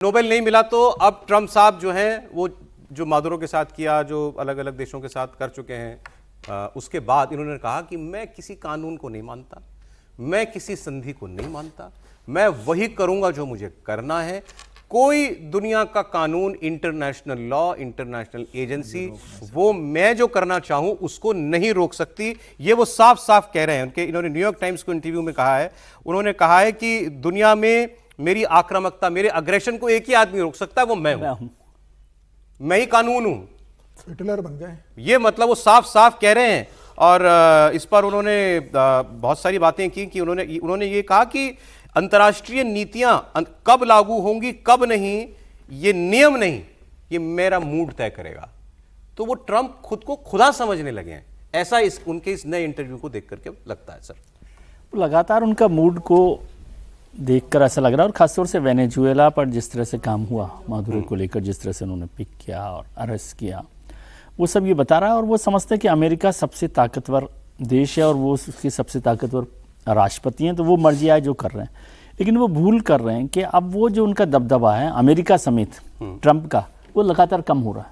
Nobel नहीं मिला तो अब ट्रम्प साहब जो हैं वो जो मादुरो के साथ किया, जो अलग अलग देशों के साथ कर चुके हैं, उसके बाद इन्होंने कहा कि मैं किसी कानून को नहीं मानता, मैं किसी संधि को नहीं मानता, मैं वही करूंगा जो मुझे करना है। कोई दुनिया का कानून, इंटरनेशनल लॉ, इंटरनेशनल एजेंसी, वो मैं जो करना चाहूं उसको नहीं रोक सकती। ये वो साफ साफ कह रहे हैं। उनके इन्होंने न्यूयॉर्क टाइम्स को इंटरव्यू में कहा है, उन्होंने कहा है कि दुनिया में मेरी आक्रामकता, मेरे अग्रेशन को एक ही आदमी रोक सकता है, वो मैं हूं, मैं ही कानून हूं। हिटलर बन गए ये मतलब वो साफ साफ कह रहे हैं। और इस पर उन्होंने बहुत सारी बातें की कि उन्होंने ये कहा कि अंतर्राष्ट्रीय नीतियां कब लागू होंगी कब नहीं, ये नियम नहीं, ये मेरा मूड तय करेगा। तो वो ट्रंप खुद को खुदा समझने लगे हैं, ऐसा उनके इस नए इंटरव्यू को देख करके लगता है। सर, लगातार उनका मूड को देखकर ऐसा लग रहा है, और खासतौर से वेनेजुएला पर जिस तरह से काम हुआ, मादुरो को लेकर जिस तरह से उन्होंने पिक किया और अरेस्ट किया, वो सब ये बता रहा है। और वो समझते हैं कि अमेरिका सबसे ताकतवर देश है और वो उसकी सबसे ताकतवर राष्ट्रपति हैं, तो वो मर्जी आए जो कर रहे हैं। लेकिन वो भूल कर रहे हैं कि अब वो जो उनका दबदबा है अमेरिका समेत ट्रंप का, वो लगातार कम हो रहा है।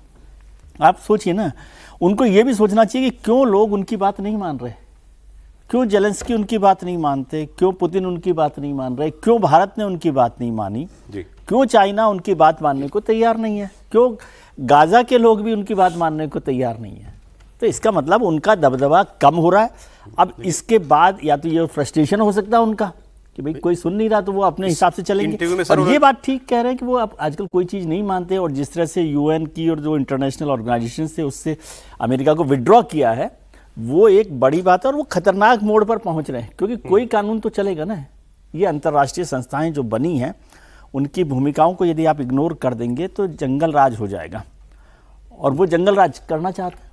आप सोचिए ना, उनको ये भी सोचना चाहिए कि क्यों लोग उनकी बात नहीं मान रहे, क्यों जेलेंस्की उनकी बात नहीं मानते, क्यों पुतिन उनकी बात नहीं मान रहे, क्यों भारत ने उनकी बात नहीं मानी, क्यों चाइना उनकी बात मानने को तैयार नहीं है, क्यों गाजा के लोग भी उनकी बात मानने को तैयार नहीं है। तो इसका मतलब उनका दबदबा कम हो रहा है। अब इसके बाद या तो ये फ्रस्ट्रेशन हो सकता है उनका कि भाई कोई सुन नहीं रहा, तो वो अपने हिसाब से चलेंगे। और ये बात ठीक कह रहे हैं कि वो अब आजकल कोई चीज़ नहीं मानते, और जिस तरह से यूएन की और जो इंटरनेशनल ऑर्गेनाइजेशन से उससे अमेरिका को विड्रॉ किया है, वो एक बड़ी बात है। और वो खतरनाक मोड़ पर पहुंच रहे हैं, क्योंकि कोई कानून तो चलेगा ना। ये अंतर्राष्ट्रीय संस्थाएं जो बनी हैं, उनकी भूमिकाओं को यदि आप इग्नोर कर देंगे तो जंगल राज हो जाएगा, और वो जंगल राज करना चाहते हैं।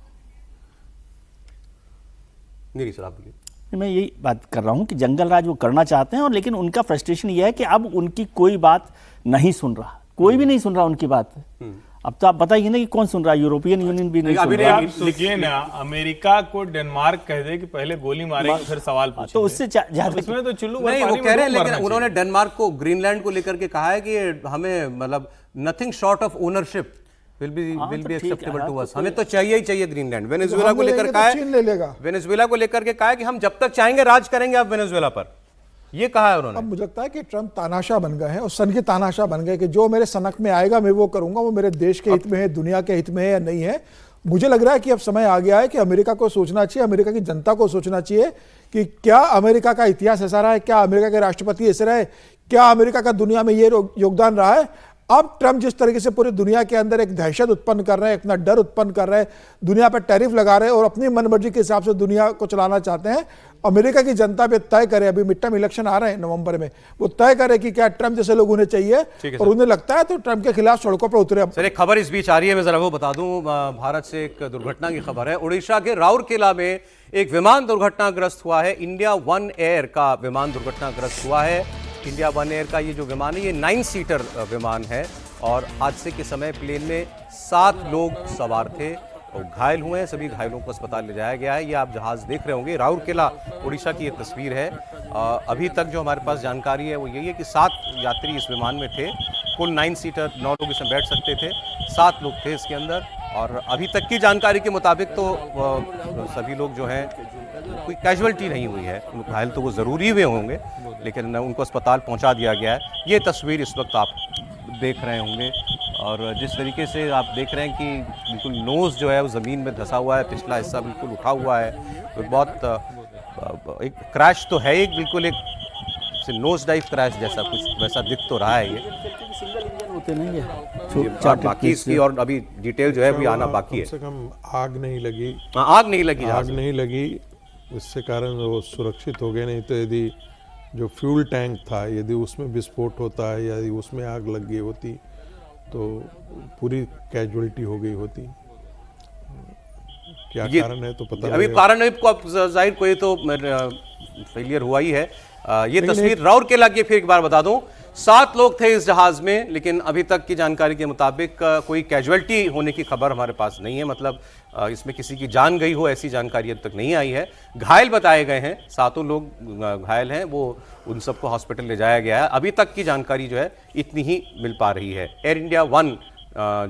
नहीं सर, आप बोलिए। मैं यही बात कर रहा हूं कि जंगल राज वो करना चाहते हैं, और लेकिन उनका फ्रस्ट्रेशन ये है कि अब उनकी कोई बात नहीं सुन रहा, कोई भी नहीं सुन रहा उनकी बात। अब तो आप बताइए ना कि कौन सुन रहा है, यूरोपियन यूनियन भी नहीं सुन रहा। आप सोचिए ना, अमेरिका को डेनमार्क कह दे कि पहले गोली मारेंगे फिर सवाल पूछेंगे, तो उससे इसमें तो चुल्लू नहीं, वो कह रहे हैं। लेकिन उन्होंने डेनमार्क को, ग्रीनलैंड को लेकर के कहा है कि हमें मतलब nothing short of ownership will be acceptable to us, हमें तो चाहिए ही चाहिए ग्रीनलैंड। वेनेजुएला को लेकर कहा है, वेनेजुएला को लेकर के कहा है कि हम जब तक चाहेंगे राज करेंगे आप वेनेजुएला पर, ये कहा है उन्होंने। अब मुझे लगता है कि ट्रंप तानाशाह बन गए हैं और सन के तानाशाह बन गए कि जो मेरे सनक में आएगा मैं वो करूंगा, वो मेरे देश के हित में है, दुनिया के हित में है या नहीं है। मुझे लग रहा है कि अब समय आ गया है कि अमेरिका को सोचना चाहिए, अमेरिका की जनता को सोचना चाहिए कि क्या अमेरिका का इतिहास ऐसा रहा है, क्या अमेरिका के राष्ट्रपति ऐसे रहे, क्या अमेरिका का दुनिया में ये योगदान रहा है। अब ट्रंप जिस तरीके से पूरी दुनिया के अंदर एक दहशत उत्पन्न कर रहे हैं, इतना डर उत्पन्न कर रहे हैं, दुनिया पर टैरिफ लगा रहे हैं और अपनी मनमर्जी के हिसाब से दुनिया को चलाना चाहते हैं। अमेरिका की जनता पे तय करे, अभी मिड टर्म इलेक्शन आ रहे हैं नवंबर में, वो तय करे कि क्या ट्रंप जैसे लोग उन्हें चाहिए, और उन्हें लगता है तो ट्रंप के खिलाफ सड़कों पर उतरे। सर, एक खबर इस बीच आ रही है, मैं जरा वो बता दूं। भारत से एक दुर्घटना की खबर है। उड़ीसा के राउरकेला में एक विमान दुर्घटनाग्रस्त हुआ है। इंडिया वन एयर का विमान दुर्घटनाग्रस्त हुआ है। इंडिया वन एयर का ये जो विमान है, ये 9 सीटर विमान है, और हादसे के समय प्लेन में 7 लोग सवार थे और घायल हुए हैं। सभी घायलों को अस्पताल ले जाया गया है। ये आप जहाज देख रहे होंगे, राउरकेला उड़ीसा की ये तस्वीर है। अभी तक जो हमारे पास जानकारी है वो यही है कि 7 यात्री इस विमान में थे। कुल 9 सीटर, 9 लोग इसमें बैठ सकते थे, 7 लोग थे इसके अंदर। और अभी तक की जानकारी के मुताबिक तो सभी लोग जो हैं, कोई कैजुअल्टी नहीं हुई है। घायल तो वो ज़रूरी हुए होंगे, लेकिन उनको अस्पताल पहुंचा दिया गया है। ये तस्वीर इस वक्त आप देख रहे होंगे, और जिस तरीके से आप देख रहे हैं कि बिल्कुल नोज़ जो है वो ज़मीन में धंसा हुआ है, पिछला हिस्सा बिल्कुल उठा हुआ है। तो बहुत एक क्रैश तो है, एक बिल्कुल एक नोज डाइव क्रैश जैसा कुछ वैसा दिख तो रहा है। सिंगल इंजन होते नहीं है, बाकी इसकी और अभी डिटेल जो है अभी आना बाकी है। कम से कम आग नहीं लगी, आग नहीं लगी, आग नहीं लगी, इससे कारण वो सुरक्षित हो गए। नहीं तो यदि जो फ्यूल टैंक था, यदि उसमें विस्फोट होता है या उसमें आग लग गई होती तो पूरी कैजुअलिटी हो गई होती। क्या कारण है तो पता अभी कारण को जाहिर कोई तो फेलियर हुआ ही है। ये तस्वीर राउरकेला की फिर एक बार बता दूं, 7 लोग थे इस जहाज में, लेकिन अभी तक की जानकारी के मुताबिक कोई कैजुअल्टी होने की खबर हमारे पास नहीं है। मतलब इसमें किसी की जान गई हो ऐसी जानकारी अब तक नहीं आई है। घायल बताए गए हैं, 7 लोग घायल हैं, वो उन सबको हॉस्पिटल ले जाया गया है। अभी तक की जानकारी जो है इतनी ही मिल पा रही है। एयर इंडिया 1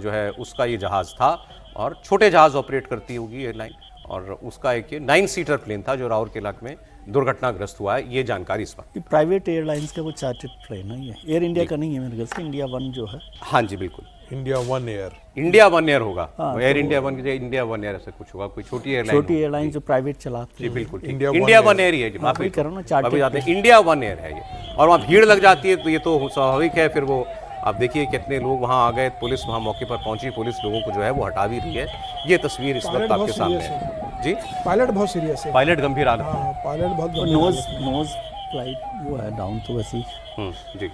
जो है उसका ये जहाज़ था और छोटे जहाज़ ऑपरेट करती होगी एयरलाइन, और उसका एक ये 9 सीटर प्लेन था जो राउरकेला में दुर्घटनाग्रस्त हुआ है। ये जानकारी इस वक्त। ये प्राइवेट एयरलाइंस का वो चार्टर्ड प्लेन है, ये एयर इंडिया का नहीं है मेरे ख्याल से, इंडिया 1 जो है। हाँ जी बिल्कुल, इंडिया 1 एयर। इंडिया 1 एयर होगा। हाँ, एयर इंडिया 1 की जगह इंडिया 1 एयर ऐसा कुछ होगा, कोई छोटी एयरलाइन छोटी एयरलाइन जो प्राइवेट चलाते जी हैं। बिल्कुल ठीक। इंडिया इंडिया 1 1 एयर ही है जी, हाँ, वही करो ना, chartered वापस जाते हैं। इंडिया 1 एयर है ये, और वहाँ भीड़ लग जाती है तो ये तो स्वाभाविक है। फिर वो आप देखिए कितने लोग वहाँ आ गए, पुलिस वहाँ मौके पर पहुंची, पुलिस लोगों को जो है वो हटा भी रही है। ये तस्वीर इस वक्त पायलट आपके बहुत सामने serious है जी। पायलट बहुत सीरियस है। पायलट गंभीर हालत में। हाँ, पायलट बहुत और गंभीर नोज फ्लाइट वो है डाउन, तो वैसे ही जी।